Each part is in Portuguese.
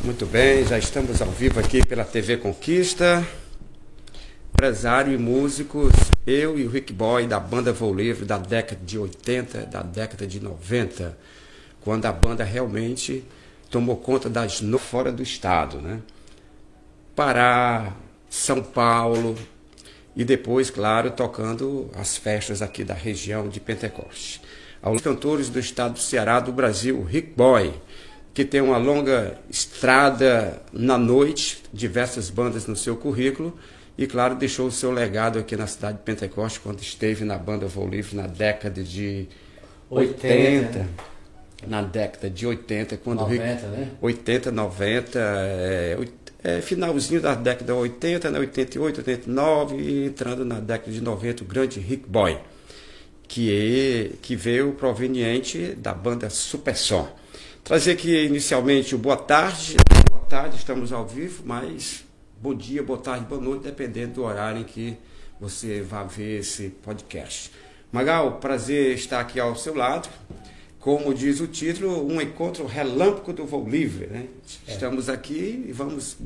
Muito bem, já estamos ao vivo aqui pela TV Conquista. Empresário e músicos, eu e o Rick Boy da banda Voo Livre da década de 80, da década de 90, quando a banda realmente tomou conta das fora do estado, né? Pará, São Paulo e depois, claro, tocando as festas aqui da região de Pentecoste. Aos cantores do estado do Ceará, do Brasil, Rick Boy, que tem uma longa estrada na noite, diversas bandas no seu currículo, e claro, deixou o seu legado aqui na cidade de Pentecoste, quando esteve na banda Voo Livre na década de 80. Né? Na década de 80, quando 90, Rick, né? 80, 90, finalzinho da década de 80, né? 88, 89, e entrando na década de 90, o grande Rick Boy, que veio proveniente da banda Super Som. Trazer aqui inicialmente o boa tarde, estamos ao vivo, mas bom dia, boa tarde, boa noite, dependendo do horário em que você vai ver esse podcast. Magal, prazer estar aqui ao seu lado. Como diz o título, um encontro relâmpago do Voo Livre, né? Estamos aqui e vamos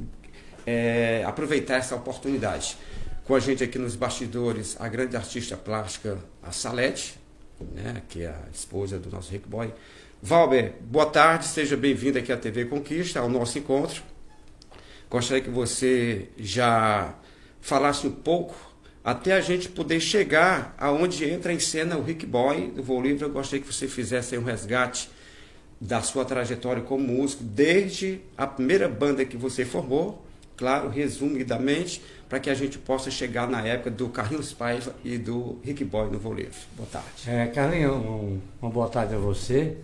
aproveitar essa oportunidade. Com a gente aqui nos bastidores, a grande artista plástica, a Salete, né? Que é a esposa do nosso Rick Boy. Valber, boa tarde, seja bem-vindo aqui à TV Conquista, ao nosso encontro. Gostaria que você já falasse um pouco, até a gente poder chegar aonde entra em cena o Rick Boy do Voo Livre. Eu gostaria que você fizesse aí um resgate da sua trajetória como músico, desde a primeira banda que você formou, claro, resumidamente, para que a gente possa chegar na época do Carlinhos Paiva e do Rick Boy no Voo Livre. Boa tarde. Carlinhos, uma boa tarde a você.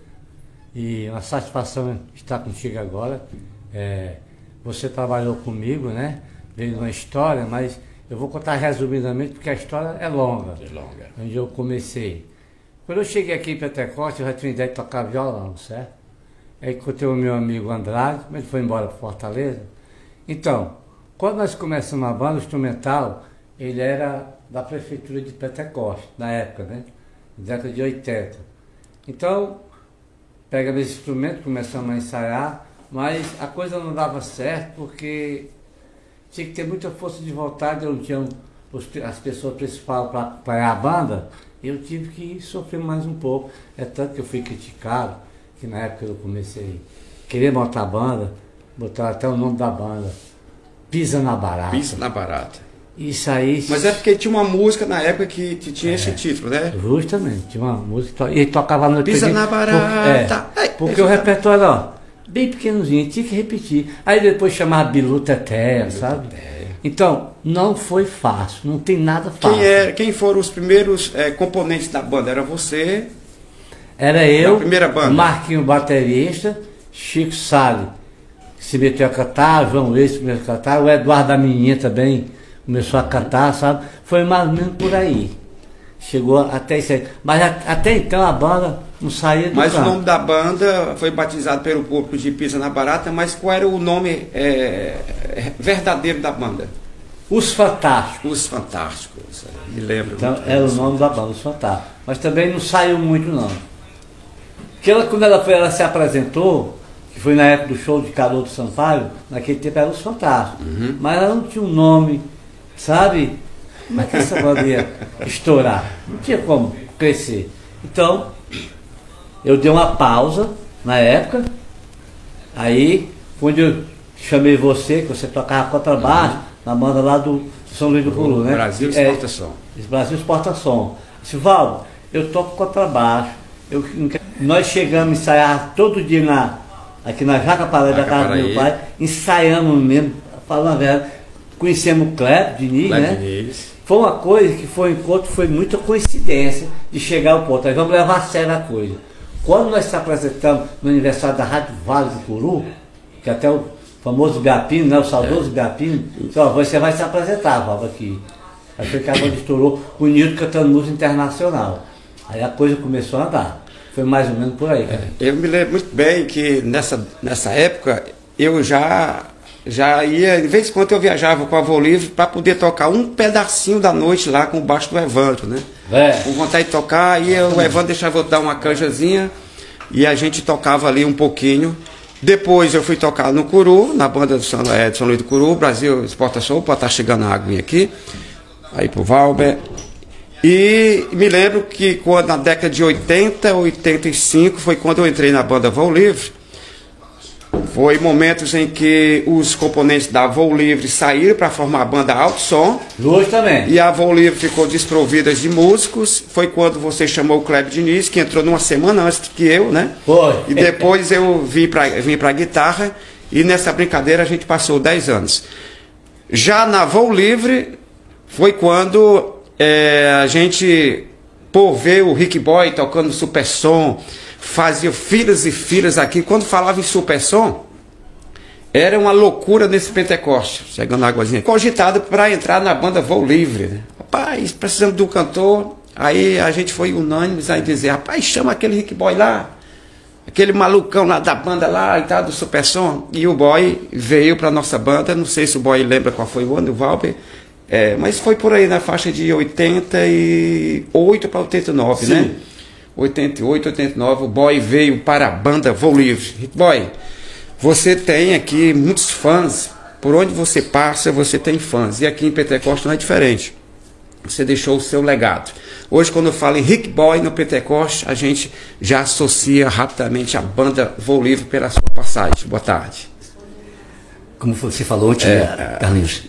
E uma satisfação estar contigo agora. Você trabalhou comigo, né? Veio uma história, mas eu vou contar resumidamente porque a história é longa. É longa. Onde eu comecei. Quando eu cheguei aqui em Pentecoste, eu já tinha ideia de tocar violão, certo? Aí encontrei o meu amigo Andrade, mas ele foi embora para Fortaleza. Então, quando nós começamos a banda, o instrumental, ele era da prefeitura de Pentecoste, na época, né? Na década de 80. Então, pegamos esse instrumento, começamos a ensaiar, mas a coisa não dava certo porque tinha que ter muita força de vontade, eu não tinha as pessoas principais para apoiar a banda, eu tive que sofrer mais um pouco. É tanto que eu fui criticado, que na época eu comecei a querer montar a banda, botar até o nome da banda, Pisa na Barata. Pisa na Barata. Isso aí... Mas é porque tinha uma música na época que tinha esse título, né? Justamente, tinha uma música, e tocava no Pisa na Barata. Porque o repertório, ó, bem pequenozinho, tinha que repetir. Aí depois chamava Bilu Teté, sabe? Então, não foi fácil, não tem nada fácil. Quem foram os primeiros componentes da banda? Era você? Era eu, a primeira banda. Marquinho baterista, Chico Salles, que se meteu a cantar, João Leite começou a cantar, o Eduardo da Meninha também começou a cantar, sabe? Foi mais ou menos por aí. Chegou até isso aí. Mas até então a banda não saía do Mas canto. O nome da banda foi batizado pelo público de Pisa na Barata, mas qual era o nome verdadeiro da banda? Os Fantásticos. Os Fantásticos, me lembro. Então era o nome da banda, Os Fantásticos. Mas também não saiu muito não. Porque quando ela se apresentou, que foi na época do show de Calor do Sampaio, naquele tempo era Os Fantásticos. Uhum. Mas ela não tinha um nome, sabe? Como é que essa banda ia estourar? Não tinha como crescer. Então, eu dei uma pausa na época. Aí, quando eu chamei você, que você tocava contrabaixo, na banda lá do São Luís do Pulu, né? Brasil Exporta Som. Brasil Exporta Som. Disse, Valdo, eu toco contrabaixo. Nós chegamos a ensaiar todo dia aqui na Jacaparé, da casa do meu pai, ensaiamos mesmo, falando a verdade. Conhecemos o Cleber Diniz, né? Diniz. Foi uma coisa que foi um encontro, foi muita coincidência de chegar ao ponto. Aí vamos levar a sério a coisa. Quando nós se apresentamos no aniversário da Rádio Vale do Curu, que até o famoso Biapino, né? O saudoso Biapino, disse, ó, você vai se apresentar, Valdo, aqui. Aí foi que a banda estourou, o Nildo cantando música internacional. Aí a coisa começou a andar. Foi mais ou menos por aí. Eu me lembro muito bem que nessa época eu já ia, de vez em quando eu viajava com a Voo Livre para poder tocar um pedacinho da noite lá com o baixo do Evandro, né? Com vontade de tocar, e o Evandro deixava eu dar uma canjazinha e a gente tocava ali um pouquinho. Depois eu fui tocar no Curu, na banda de São Luís do Curu, Brasil Exportação, para estar chegando a aguinha aqui, aí pro Valber. E me lembro que quando, na década de 80, 85, foi quando eu entrei na banda Voo Livre. Foi momentos em que os componentes da Voo Livre saíram para formar a banda Alto Som. Hoje também. E a Voo Livre ficou desprovida de músicos. Foi quando você chamou o Kleber Diniz, que entrou numa semana antes que eu, né? Foi. E depois eu vim para guitarra. E nessa brincadeira a gente passou 10 anos. Já na Voo Livre foi quando a gente, por ver o Rick Boy tocando super som, fazia filas e filas aqui. Quando falava em super som, era uma loucura nesse Pentecoste, chegando a águazinha, cogitado para entrar na banda Voo Livre, né? Rapaz, precisamos de um cantor. Aí a gente foi unânime a dizer, rapaz, chama aquele Rick Boy lá, aquele malucão lá da banda lá e tal, do super som. E o Boy veio para nossa banda. Não sei se o Boy lembra qual foi o ano, o Valber, mas foi por aí na faixa de 88 para 89, sim, né? 88, 89, o Boy veio para a banda Voo Livre. Rick Boy, você tem aqui muitos fãs, por onde você passa você tem fãs, e aqui em Pentecoste não é diferente. Você deixou o seu legado. Hoje, quando eu falo em Rick Boy no Pentecoste, a gente já associa rapidamente a banda Voo Livre pela sua passagem. Boa tarde. Como você falou ontem, Carlinhos,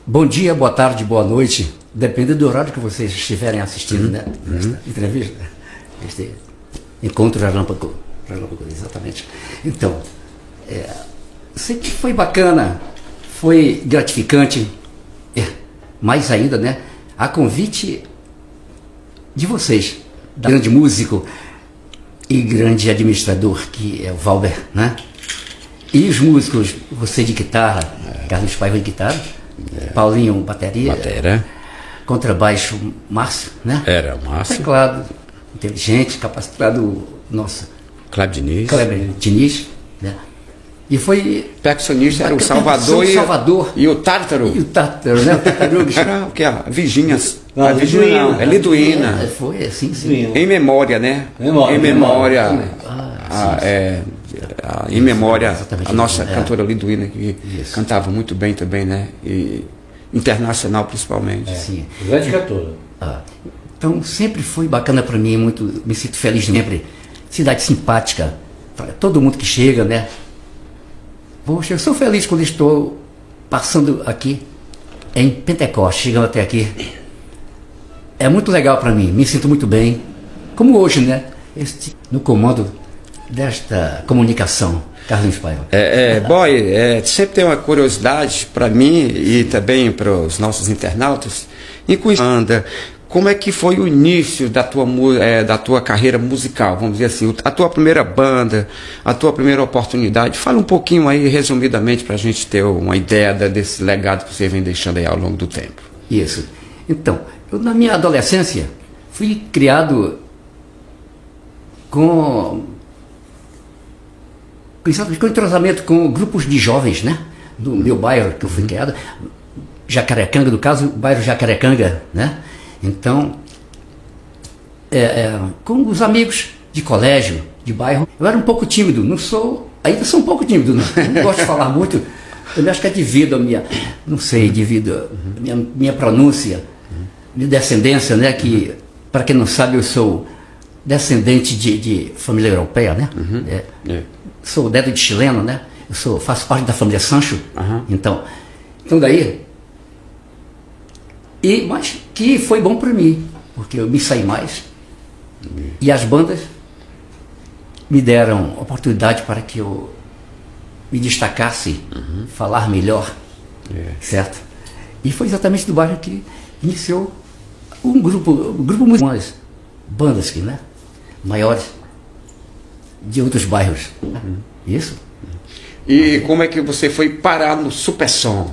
bom dia, boa tarde, boa noite, depende do horário que vocês estiverem assistindo, né? Esta entrevista, este encontro relâmpago, exatamente. Então, sempre foi bacana, foi gratificante, mais ainda, né? A convite de vocês, grande músico e grande administrador, que é o Valber, né? E os músicos, você de guitarra, Carlos Paiva de guitarra, Paulinho bateria, contrabaixo Márcio, né? Era Márcio. Teclado, inteligente, capacitado, nossa. Kleber Diniz, né? E foi... Percussionista era o Salvador, e o Tártaro. E o Tártaro, né? O Tartarugas. Era o que? A Virgínias. Não, Virgínia, é Liduína. Foi assim, sim. Em memória, né? Em memória. Em memória, a nossa cantora Liduína, que cantava muito bem também, né? E internacional principalmente. Sim, grande cantora. Então sempre foi bacana para mim, muito, me sinto feliz sempre. Cidade simpática, todo mundo que chega, né? Poxa, eu sou feliz quando estou passando aqui em Pentecoste, chegando até aqui. É muito legal para mim, me sinto muito bem. Como hoje, né? No comando desta comunicação, Carlos Paiva. Boy, sempre tem uma curiosidade para mim e também para os nossos internautas. Em Cuiabá, como é que foi o início da tua carreira musical, vamos dizer assim, a tua primeira banda, a tua primeira oportunidade? Fala um pouquinho aí, resumidamente, para a gente ter uma ideia desse legado que você vem deixando aí ao longo do tempo. Isso. Então, eu na minha adolescência fui criado com entrosamento com grupos de jovens, né? Do meu bairro que eu fui criado, Jacarecanga, no caso, o bairro Jacarecanga, né? Então, com os amigos de colégio, de bairro, eu era um pouco tímido, ainda sou um pouco tímido, não gosto de falar muito, eu acho que é devido a minha pronúncia, minha descendência, né, que, para quem não sabe, eu sou descendente de família europeia, né, sou neto de chileno, né, faço parte da família Sancho, então daí... Mas que foi bom para mim, porque eu me saí mais e as bandas me deram oportunidade para que eu me destacasse, falar melhor, certo? E foi exatamente do bairro que iniciou um grupo muito umas bandas que, né, maiores de outros bairros. Isso. E como é que você foi parar no Super Som?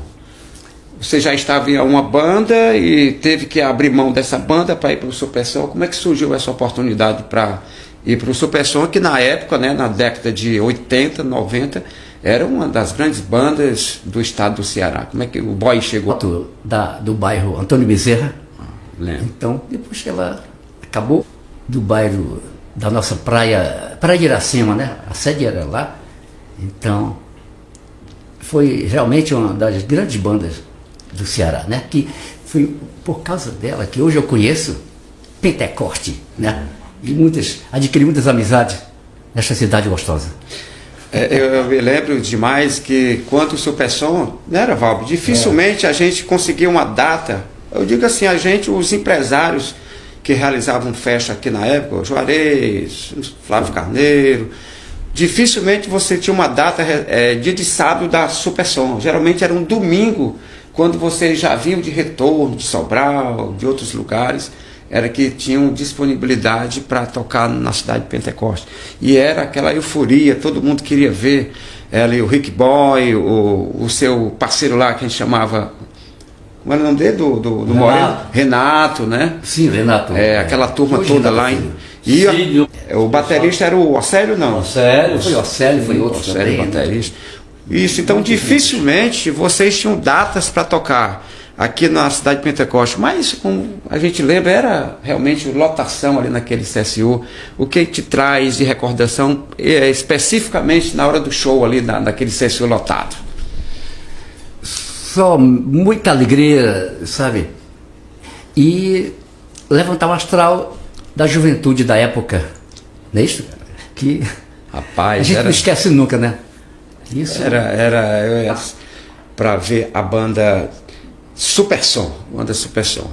Você já estava em uma banda e teve que abrir mão dessa banda para ir para o Super Som. Como é que surgiu essa oportunidade para ir para o Super Som, que na época, né, na década de 80, 90, era uma das grandes bandas do estado do Ceará? Como é que o Boy chegou? Do bairro Antônio Bezerra. Lembro. Então, depois que ela acabou, do bairro da nossa praia de Iracema, né? A sede era lá. Então, foi realmente uma das grandes bandas do Ceará, né? Que foi por causa dela que hoje eu conheço Pentecoste, né? E adquiri muitas amizades nesta cidade gostosa. Eu me lembro demais que quando o Supersom, não era, Valber? Dificilmente a gente conseguia uma data. Eu digo assim, os empresários que realizavam festa aqui na época, Juarez, Flávio Carneiro, dificilmente você tinha uma data, dia de sábado da Supersom. Geralmente era um domingo, quando vocês já vinham de retorno, de Sobral, de outros lugares, era que tinham disponibilidade para tocar na cidade de Pentecoste. E era aquela euforia, todo mundo queria ver ali o Rick Boy, o seu parceiro lá que a gente chamava... Como era o nome dele? Do Moreno? Renato, né? Sim, Renato. Aquela turma hoje toda lá em... E o baterista era o Océlio, não? Océlio. Foi Océlio, foi outro Océlio, também. Baterista. Isso, então dificilmente vocês tinham datas para tocar aqui na cidade de Pentecoste, mas como a gente lembra, era realmente lotação ali naquele CSU. O que te traz de recordação especificamente na hora do show ali naquele CSU lotado? Só muita alegria, sabe? E levantar o astral da juventude da época, não é isso? Que rapaz, a gente não esquece nunca, né? Isso era para ver a banda Supersom,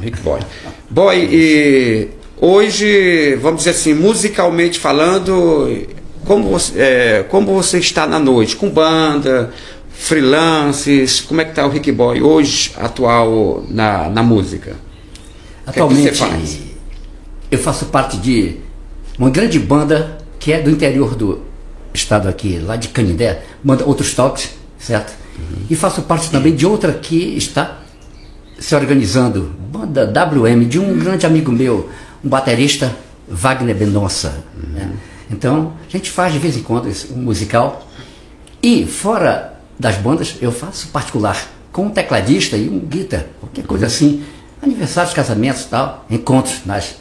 Rick Boy. E hoje, vamos dizer assim, musicalmente falando, como você está na noite? Com banda, freelances, como é que está o Rick Boy hoje, atual na música? Atualmente, o que você faz? Eu faço parte de uma grande banda que é do interior do estado aqui, lá de Canindé, banda Outros Toques, certo? E faço parte também de outra que está se organizando, banda WM, de um grande amigo meu, um baterista, Wagner Mendonça. Né? Então, a gente faz de vez em quando um musical. E fora das bandas, eu faço particular, com um tecladista e um guitar, qualquer coisa assim, aniversários, casamentos e tal, encontros nas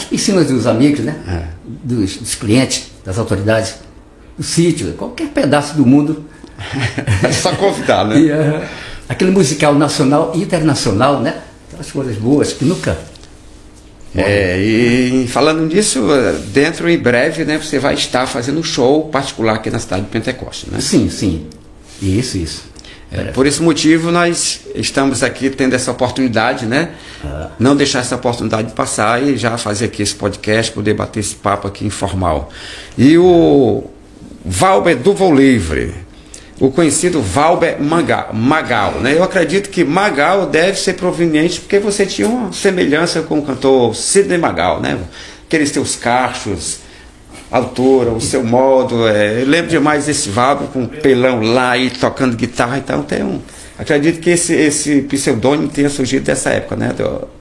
piscinas dos amigos, né? Dos clientes, das autoridades, do sítio, qualquer pedaço do mundo. É só convidar, né? E, aquele musical nacional e internacional, né? Aquelas coisas boas que nunca... E falando nisso, dentro em breve, né, você vai estar fazendo um show particular aqui na cidade de Pentecoste, né? Sim. Isso. Por esse motivo nós estamos aqui tendo essa oportunidade, né? Não deixar essa oportunidade passar e já fazer aqui esse podcast, poder bater esse papo aqui informal. E o Valber do Voo Livre, o conhecido Valber Magal, né? Eu acredito que Magal deve ser proveniente porque você tinha uma semelhança com o cantor Sidney Magal, né? Aqueles teus cachos, altura, o seu modo. Eu lembro demais desse Valber com um pelão lá e tocando guitarra, então acredito que esse pseudônimo tenha surgido dessa época, né?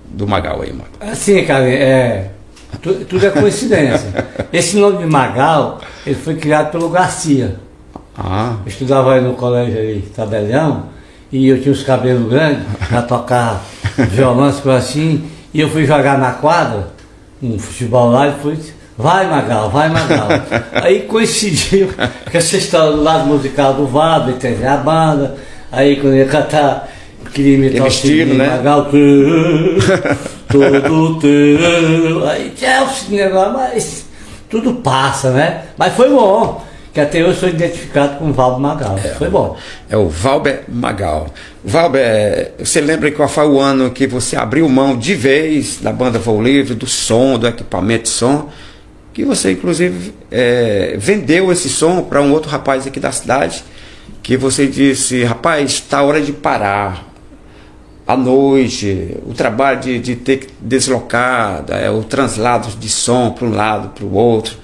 Do Magal aí, mano. Assim, cara, tudo é coincidência. Esse nome de Magal, ele foi criado pelo Garcia. Eu estudava aí no colégio ali, Tabelião, e eu tinha os cabelos grandes para tocar violão, assim, e eu fui jogar na quadra, um futebol lá, e fui, vai Magal. Aí coincidiu com essa história do lado musical do Valber, teve a banda, aí quando eu ia cantar, queria imitar o Sidney, né? Magal, todo teu, aí tinha o Sidney lá, mas tudo passa, né? Mas foi bom. Que até hoje sou identificado com o Valber Magal. Foi bom. É o Valber Magal. Valber, você lembra qual foi o ano que você abriu mão de vez da banda Voo Livre, do som, do equipamento de som, que você inclusive vendeu esse som para um outro rapaz aqui da cidade, que você disse, rapaz, está hora de parar. À noite, o trabalho de ter que deslocar, o translado de som para um lado, para o outro.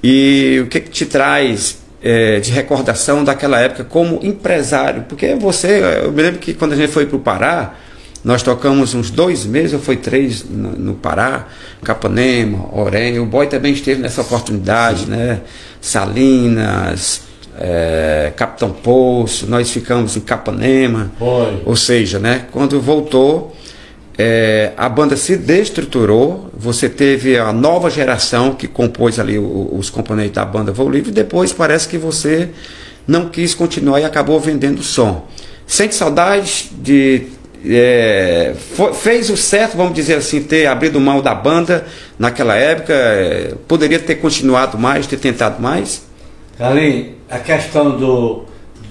E o que te traz de recordação daquela época como empresário? Porque eu me lembro que quando a gente foi para o Pará, nós tocamos uns 2 meses, ou foi 3 no Pará, Capanema, Orém, o Boy também esteve nessa oportunidade, né? Salinas, Capitão Poço, nós ficamos em Capanema. Ou seja, né? Quando voltou, a banda se destruturou, você teve a nova geração que compôs ali os componentes da banda Voo Livre, e depois parece que você não quis continuar e acabou vendendo o som. Sente saudade de... fez o certo, vamos dizer assim, ter abrido mão da banda naquela época, poderia ter continuado mais, ter tentado mais? Carlinhos, a questão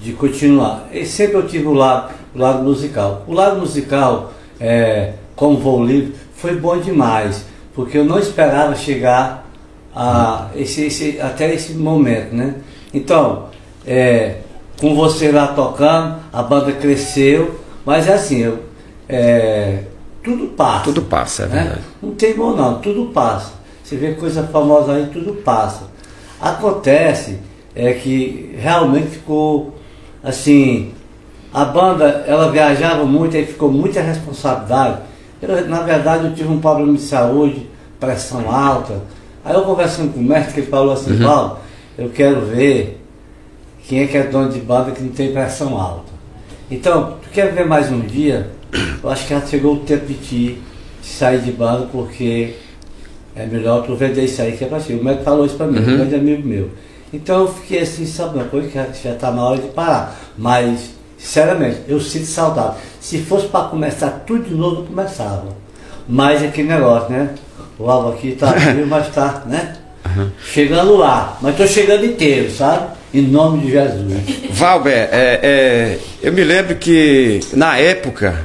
de continuar, sempre eu tive o lado musical. O lado musical, como Voo Livre, foi bom demais, porque eu não esperava chegar até esse momento, né? Então, com você lá tocando, a banda cresceu, mas é assim, tudo passa. Tudo passa, é verdade. Né? Não tem bom não, tudo passa. Você vê coisa famosa aí, tudo passa. Acontece que realmente ficou assim, a banda ela viajava muito, aí ficou muita responsabilidade. Na verdade eu tive um problema de saúde, pressão alta. Aí eu conversando com o mestre, que ele falou assim, Paulo, eu quero ver quem é que é dono de banda que não tem pressão alta. Então, tu quer ver mais um dia? Eu acho que já chegou o tempo de ti sair de banda, porque é melhor tu vender isso aí que é pra ti. O médico falou isso pra mim, um grande amigo meu. Então eu fiquei assim, sabe uma coisa, que já está na hora de parar. Mas, sinceramente, eu sinto saudade. Se fosse para começar tudo de novo, eu começava. Mas é aquele negócio, né? O álbum aqui está vivo, mas está, né? Chegando lá. Mas estou chegando inteiro, sabe? Em nome de Jesus. Valber, eu me lembro que na época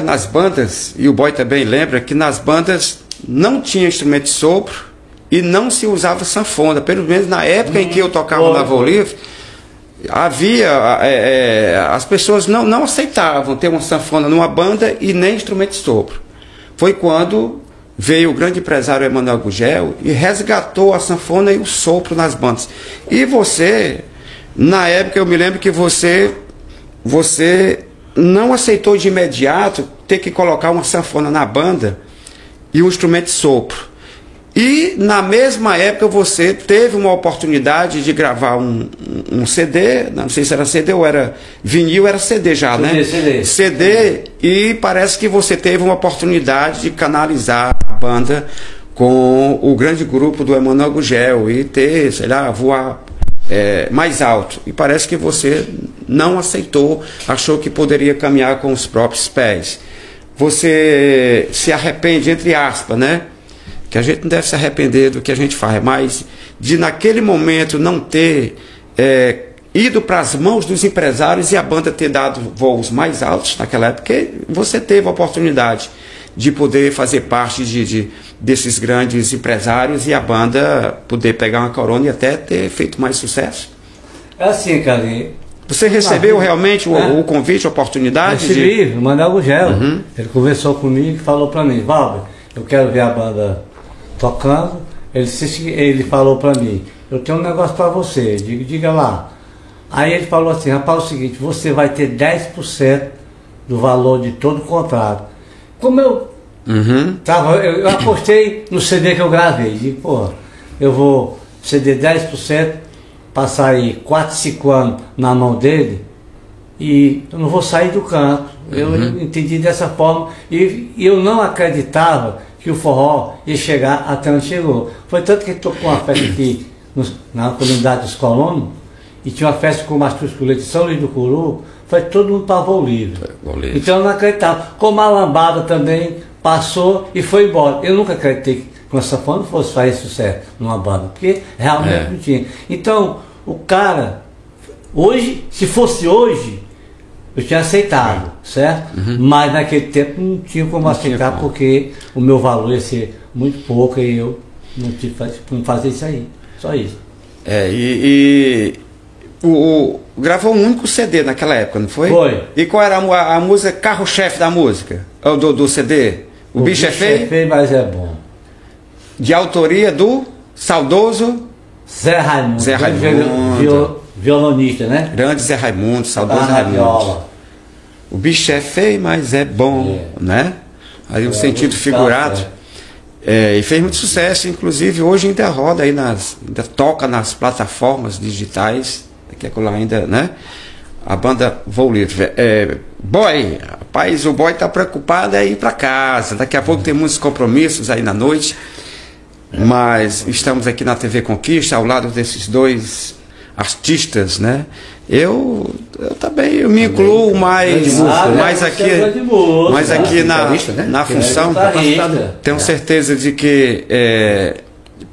nas bandas, e o Boy também lembra, que nas bandas não tinha instrumento de sopro, e não se usava sanfona, pelo menos na época em que eu tocava na Voo Livre, as pessoas não aceitavam ter uma sanfona numa banda e nem instrumento de sopro. Foi quando veio o grande empresário Emanuel Gugel e resgatou a sanfona e o sopro nas bandas. E você, na época eu me lembro que você não aceitou de imediato ter que colocar uma sanfona na banda e um instrumento de sopro. E na mesma época você teve uma oportunidade de gravar um CD, não sei se era CD ou era vinil, era CD já, né? CD, e parece que você teve uma oportunidade de canalizar a banda com o grande grupo do Emanuel Gugel e ter, sei lá, voar mais alto. E parece que você não aceitou, achou que poderia caminhar com os próprios pés. Você se arrepende, entre aspas, né? Que a gente não deve se arrepender do que a gente faz, mas de naquele momento não ter ido para as mãos dos empresários e a banda ter dado voos mais altos naquela época, porque você teve a oportunidade de poder fazer parte desses grandes empresários e a banda poder pegar uma corona e até ter feito mais sucesso. É assim, Carlinhos. Você recebeu realmente o convite, a oportunidade? Recebi, o Manuel Gugel. Ele conversou comigo e falou para mim, Valber, eu quero ver a banda tocando. Ele falou para mim, eu tenho um negócio para você, diga lá. Aí ele falou assim, rapaz, é o seguinte, você vai ter 10% do valor de todo o contrato. Como eu eu apostei no CD que eu gravei, digo, pô, eu vou ceder 10%, passar aí 4, 5 anos na mão dele e eu não vou sair do canto. Eu entendi dessa forma e eu não acreditava que o forró ia chegar até onde chegou. Foi tanto que ele tocou uma festa aqui na comunidade dos colonos, e tinha uma festa com o Mastur Escolete de São Luís do Curu, foi todo mundo para Voo Livre. Então eu não acreditava. Como a lambada também passou e foi embora. Eu nunca acreditei que com essa forma fosse fazer sucesso numa banda, porque realmente não tinha. Então, o cara, hoje, se fosse hoje, eu tinha aceitado, certo? Mas naquele tempo não tinha como aceitar, porque o meu valor ia ser muito pouco e eu não tive como fazer isso aí. Só isso. Gravou um único CD naquela época, não foi? Foi. E qual era a música, carro-chefe da música? Do CD? O Bicho é Feio? É feio, mas é bom. De autoria do saudoso Zé Raimundo. Zé Raimundo. Violonista, né? Grande Zé Raimundo, saudoso Zé Raimundo. Viola. O bicho é feio, mas é bom, né? Aí um sentido figurado. E fez muito sucesso, inclusive hoje ainda roda aí ainda toca nas plataformas digitais, que é lá ainda, né? A banda Voo Livre. Boy, rapaz, o Boy tá preocupado em ir para casa. Daqui a pouco tem muitos compromissos aí na noite. Mas estamos aqui na TV Conquista, ao lado desses dois artistas, né? Eu também eu me incluo mais aqui na função. Tenho certeza de que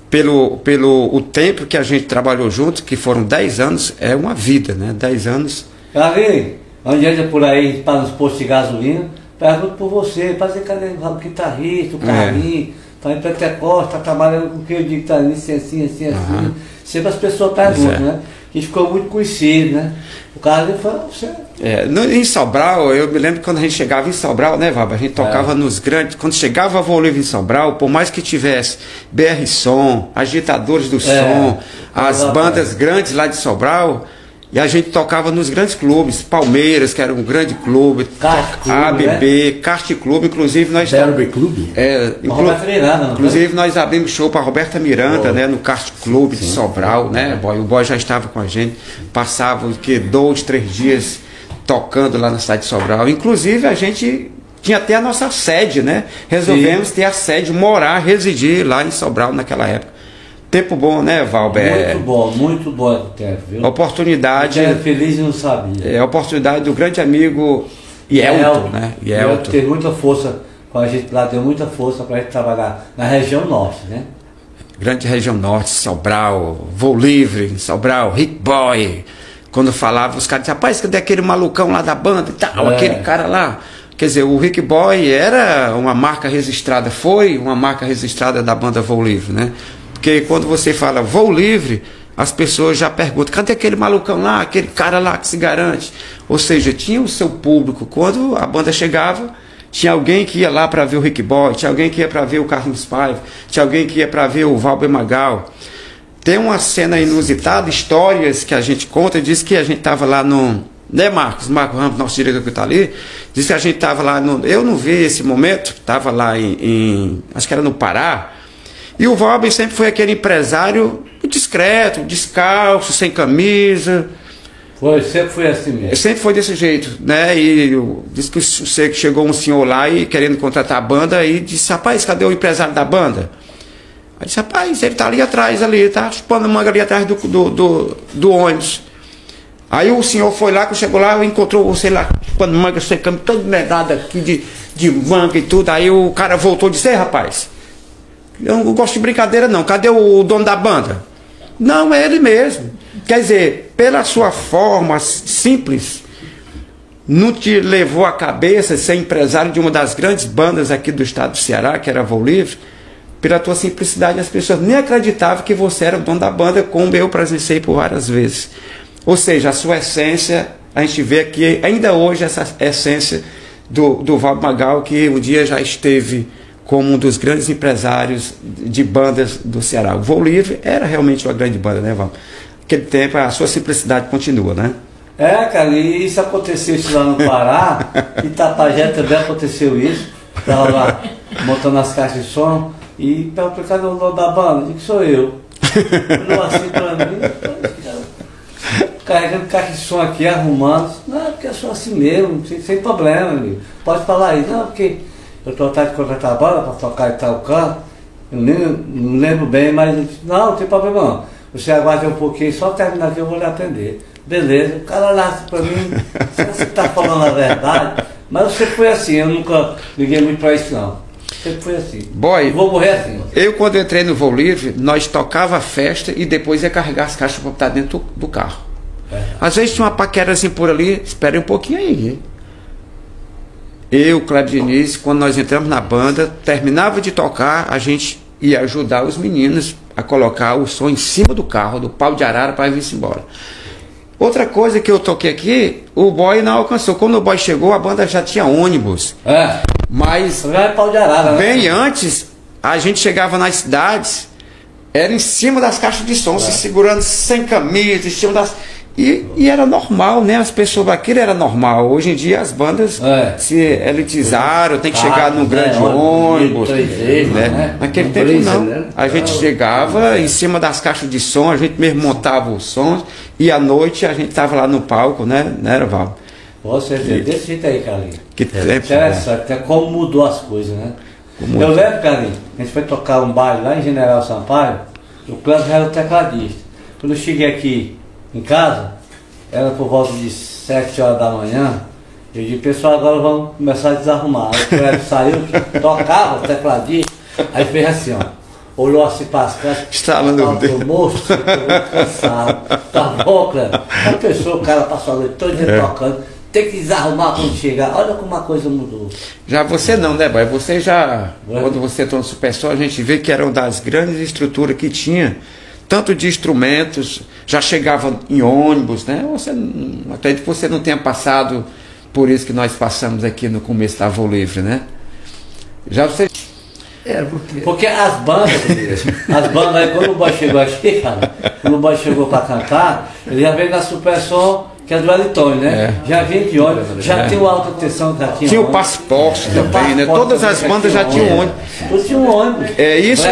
pelo o tempo que a gente trabalhou junto, que foram 10 anos, é uma vida, né? 10 anos. Carlinhos, onde anda por aí para nos postos de gasolina, pergunto por você, fazer cadê o guitarrista, o Carlinhos, está em Pentecostes, está trabalhando com o que eu digo, está nisso, assim. Sempre as pessoas perguntam, né? A gente ficou muito conhecido, né? O Carlinhos foi você. Em Sobral, eu me lembro quando a gente chegava em Sobral, né, Valber? A gente tocava nos grandes. Quando chegava a Voo Livre em Sobral, por mais que tivesse BR Som, Agitadores do Som, as bandas grandes lá de Sobral, e a gente tocava nos grandes clubes, Palmeiras, que era um grande clube, ABB, Kart Clube, inclusive nós... Clube? Inclusive nós abrimos show para Roberta Miranda, né, no Kart Clube de Sobral, né, o boy já estava com a gente, passava 2, 3 dias tocando lá na cidade de Sobral, inclusive a gente tinha até a nossa sede, né, resolvemos ter a sede, morar, residir lá em Sobral naquela época. Tempo bom, né, Valber? Muito bom o tempo, viu? Oportunidade. Eu era feliz e não sabia. A oportunidade do grande amigo Yelton, né? Yelton teve muita força com a gente lá, deu muita força para a gente trabalhar na região norte, né? Grande região norte, Sobral, Voo Livre, Sobral, Rick Boy. Quando falava, os caras diziam, rapaz, cadê aquele malucão lá da banda e tal, aquele cara lá? Quer dizer, o Rick Boy era uma marca registrada, foi uma marca registrada da banda Voo Livre, né? Porque quando você fala Voo Livre, as pessoas já perguntam, cadê aquele malucão lá, aquele cara lá que se garante? Ou seja, tinha o seu público. Quando a banda chegava, tinha alguém que ia lá para ver o Rick Boy, tinha alguém que ia para ver o Carlos Paiva, tinha alguém que ia para ver o Valber Magal. Tem uma cena inusitada, histórias que a gente conta, diz que a gente estava lá no... Né, Marcos Ramos, nosso diretor que está ali, diz que a gente estava lá no... Eu não vi esse momento, estava lá acho que era no Pará. E o Valber sempre foi aquele empresário discreto, descalço, sem camisa. Sempre foi assim mesmo. Sempre foi desse jeito, né? E disse que chegou um senhor lá e querendo contratar a banda e disse, rapaz, cadê o empresário da banda? Aí disse, rapaz, ele tá ali atrás, tá chupando manga ali atrás do ônibus. Aí o senhor foi lá, quando chegou lá, encontrou você lá, chupando manga, secando, todo negado aqui de manga e tudo. Aí o cara voltou e disse, ei, rapaz, eu não gosto de brincadeira não, cadê o dono da banda? Não, é ele mesmo. Quer dizer, pela sua forma simples, não te levou a cabeça ser empresário de uma das grandes bandas aqui do estado do Ceará, que era Voo Livre. Pela tua simplicidade, as pessoas nem acreditavam que você era o dono da banda, como eu presenciei por várias vezes. Ou seja, a sua essência, a gente vê aqui ainda hoje essa essência do Valber Magal, que um dia já esteve como um dos grandes empresários de bandas do Ceará. O Voo Livre era realmente uma grande banda, né, Val? Naquele tempo a sua simplicidade continua, né? Cara, e isso aconteceu isso lá no Pará, em Itapajé também aconteceu isso. Estava lá montando as caixas de som e perguntou, cadê o dono da banda? Eu disse, que sou eu. Olhou assim pra mim, carregando caixa de som aqui, arrumando. Não, porque eu sou assim mesmo, sem problema, amigo. Pode falar aí. Não, porque eu estou atrás de contratar a banda para tocar e tal canto. Eu não lembro bem, mas eu disse, não tem problema não. Você aguarde um pouquinho, só terminar aqui eu vou lhe atender. Beleza, o cara lá para mim, você está falando a verdade, mas eu sempre fui assim, eu nunca liguei muito para isso não. Sempre foi assim. Boy, vou morrer assim. Eu quando entrei no Voo Livre, nós tocava a festa e depois ia carregar as caixas para botar dentro do carro. Às vezes tinha uma paquera assim por ali, espere um pouquinho aí, hein? Eu, Cleber Diniz, quando nós entramos na banda, terminava de tocar, a gente ia ajudar os meninos a colocar o som em cima do carro, do pau de arara, para vir embora. Outra coisa que eu toquei aqui, o boy não alcançou. Quando o boy chegou, a banda já tinha ônibus. Mas já é pau de arara, bem antes, a gente chegava nas cidades, era em cima das caixas de som, se segurando sem camisa, em cima das... E era normal, né? As pessoas, aquilo era normal. Hoje em dia as bandas se elitizaram, tem que chegar num grande ônibus. Né? Naquele tempo não. A gente chegava em cima das caixas de som, a gente mesmo montava os sons e à noite a gente estava lá no palco, né? Não era, Val? Você vê, desse jeito aí, Carlinhos. Que tempo. Interessante, até como mudou as coisas, né? Eu lembro, Carlinhos, a gente foi tocar um baile lá em General Sampaio, o Cláudio era o tecladista. Quando eu cheguei aqui, em casa, era por volta de 7 horas da manhã. Eu disse, pessoal, agora vamos começar a desarrumar. Aí o Cleber saiu, tocava, tecladinho, aí fez assim, ó. Olhou assim para as casas, estava no dedo. Moço, cansado. Tá bom, Cleber. A pessoa, o cara passou a noite todo dia tocando. Tem que desarrumar quando chegar. Olha como a coisa mudou. Já você não, né, boy? Você já, quando você entrou no Super Som, a gente vê que era uma das grandes estruturas que tinha, tanto de instrumentos, já chegava em ônibus, né? Você, acredito que você não tenha passado por isso que nós passamos aqui no começo da Voo Livre, né? Já você... Porque as bandas aí, quando o boy chegou aqui, cara, quando o boy chegou para cantar, ele já veio na Super Som, que é do Wellington, né? Já vinha de ônibus, já tinha o alta tensão, já tinha. Tinha o passaporte também, né? Todas as bandas já tinham ônibus. Todos tinham ônibus. É isso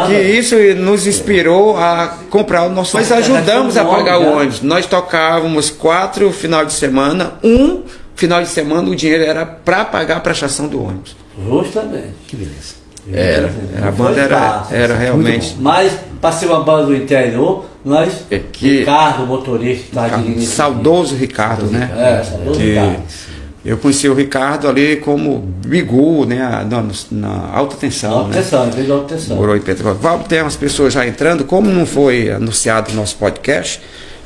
que isso nos inspirou a comprar o nosso. Nós ajudamos a pagar o ônibus. Nós tocávamos 4 final de semana, um final de semana o dinheiro era para pagar a prestação do ônibus. Justamente. Que beleza. A banda era realmente. Mas para ser uma banda do interior, nós, Ricardo, motorista, está dirigindo. Saudoso Ricardo, né? Saudoso Ricardo. Eu conheci o Ricardo ali como Bigu, né? Na alta tensão. Alta tensão, veio da alta tensão. Morou em Petrópolis. Tem umas pessoas já entrando, como não foi anunciado o nosso podcast,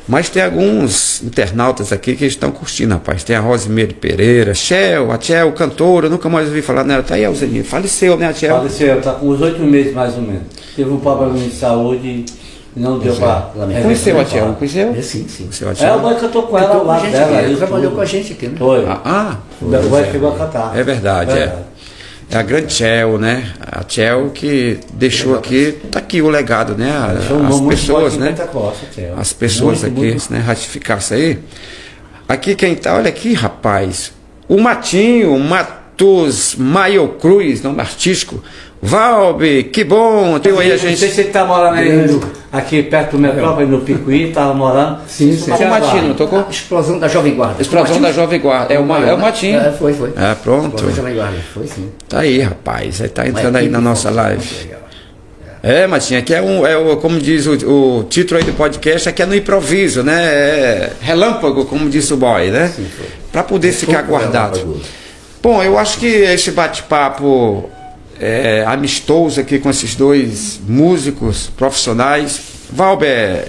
mas tem alguns internautas aqui que estão curtindo, rapaz. Tem a Rosimeire Pereira, a Tchel, cantora, eu nunca mais ouvi falar nela. Tá aí, Alzenir. Faleceu, né, a Tchel? Faleceu, tá com uns 8 meses mais ou menos. Teve um problema de saúde e não deu para. Conheceu a Tchel? Conheceu? Sim. O boy cantou com ela lá dela. Ele trabalhou com a gente aqui, né? Foi. O boy chegou a cantar. É verdade, É a grande Tchel, né? A Tchel que deixou aqui, tá aqui o legado, né? As pessoas, né? As pessoas aqui, né? Ratificar isso aí. Aqui quem tá, olha aqui, rapaz. O Matinho, Matos Maio Cruz, nome artístico. Valbe, que bom. Tem aí a gente. Não sei se ele tá morando aí aqui perto do Metrópole, no Picuí, tava morando. Sim. O Matinho, não tocou? A Explosão da Jovem Guarda. Explosão da Jovem Guarda. É o Matinho. Foi. Pronto. Explosão da Jovem Guarda. Foi sim. Tá aí, rapaz. Aí tá entrando aí na nossa live. Matinho, aqui como diz o título aí do podcast, aqui é no improviso, né? Relâmpago, como disse o boy, né? Para poder ficar guardado. Bom, eu acho que esse bate-papo amistoso aqui com esses dois músicos profissionais. Valber,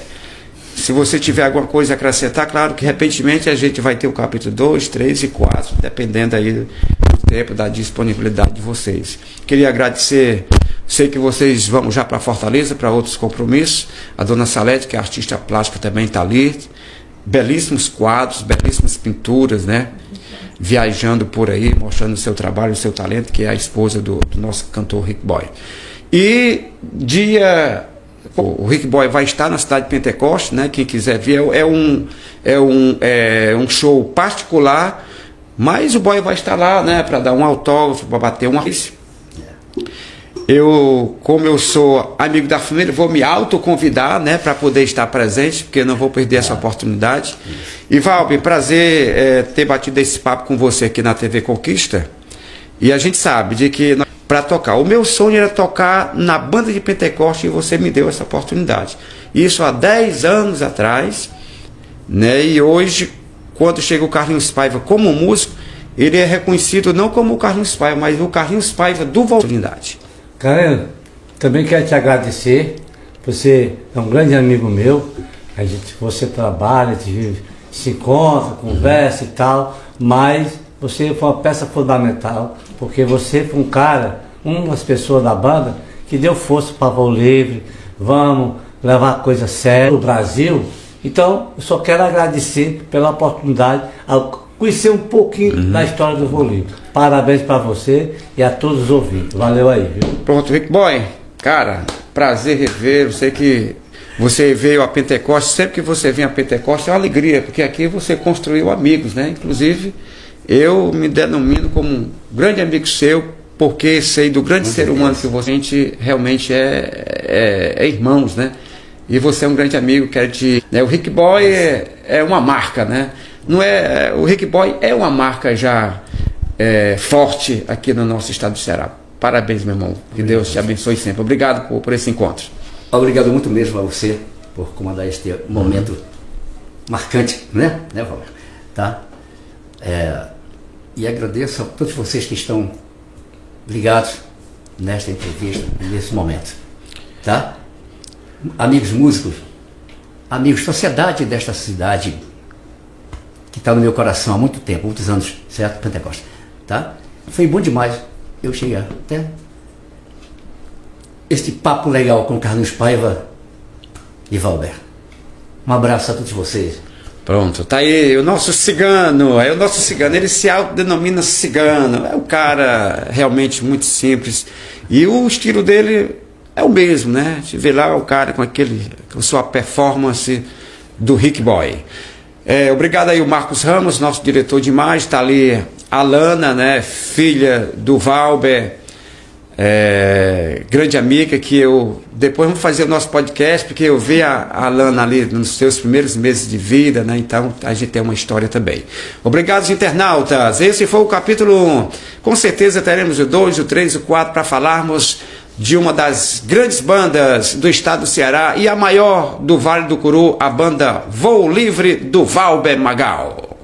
se você tiver alguma coisa a acrescentar, claro que repentinamente a gente vai ter o capítulo 2, 3 e 4, dependendo aí do tempo, da disponibilidade de vocês. Queria agradecer, sei que vocês vão já para Fortaleza, para outros compromissos. A dona Salete, que é artista plástica, também está ali. Belíssimos quadros, belíssimas pinturas, né? Viajando por aí, mostrando o seu trabalho, o seu talento, que é a esposa do nosso cantor Rick Boy. E o Rick Boy vai estar na cidade de Pentecoste, né? Quem quiser ver, é um show particular, mas o Boy vai estar lá, né? Para dar um autógrafo, para bater uma. Como eu sou amigo da família, vou me autoconvidar, né, para poder estar presente, porque não vou perder essa oportunidade. E Valber, prazer ter batido esse papo com você aqui na TV Conquista. E a gente sabe de que para tocar, o meu sonho era tocar na banda de Pentecoste e você me deu essa oportunidade. Isso há 10 anos atrás, né? E hoje, quando chega o Carlinhos Paiva como músico, ele é reconhecido não como o Carlinhos Paiva, mas o Carlinhos Paiva do oportunidade. Cara, também quero te agradecer. Você é um grande amigo meu. Você trabalha, a gente se encontra, conversa e tal, mas você foi uma peça fundamental, porque você foi um cara, uma das pessoas da banda que deu força para Voo Livre. Vamos levar a coisa séria no Brasil. Então, eu só quero agradecer pela oportunidade de conhecer um pouquinho da história do Voo Livre. Parabéns para você e a todos os ouvintes. Valeu aí, viu? Pronto, Rick Boy, cara, prazer rever. Eu sei que você veio a Pentecoste. Sempre que você vem a Pentecoste é uma alegria, porque aqui você construiu amigos, né? Inclusive, eu me denomino como um grande amigo seu, porque sei do grande ser humano que você. A gente realmente é irmãos, né? E você é um grande amigo, quero te. Né? O Rick Boy é uma marca, né? O Rick Boy é uma marca já forte aqui no nosso estado do Ceará. Parabéns, meu irmão. Que Deus te abençoe sempre. Obrigado por esse encontro. Obrigado muito mesmo a você por comandar este momento marcante, né, Valber? Tá? E agradeço a todos vocês que estão ligados nesta entrevista, nesse momento. Tá? Amigos músicos, amigos, sociedade desta cidade, que está no meu coração há muito tempo, muitos anos, certo? Pentecostes. Tá? Foi bom demais eu chegar até este papo legal com Carlinhos Paiva e Valber. Um abraço a todos vocês. Pronto, tá aí o nosso cigano, ele se autodenomina cigano, é um cara realmente muito simples, e o estilo dele é o mesmo, né? A gente vê lá o cara com sua performance do Rick Boy. Obrigado aí o Marcos Ramos, nosso diretor de imagem, tá ali a Lana, né, filha do Valber, grande amiga, que depois vamos fazer o nosso podcast, porque eu vi a Lana ali nos seus primeiros meses de vida, né? Então a gente tem uma história também. Obrigado, internautas. Esse foi o capítulo 1. Com certeza teremos o 2, o 3, o 4 para falarmos de uma das grandes bandas do estado do Ceará e a maior do Vale do Curu, a banda Voo Livre do Valber Magal.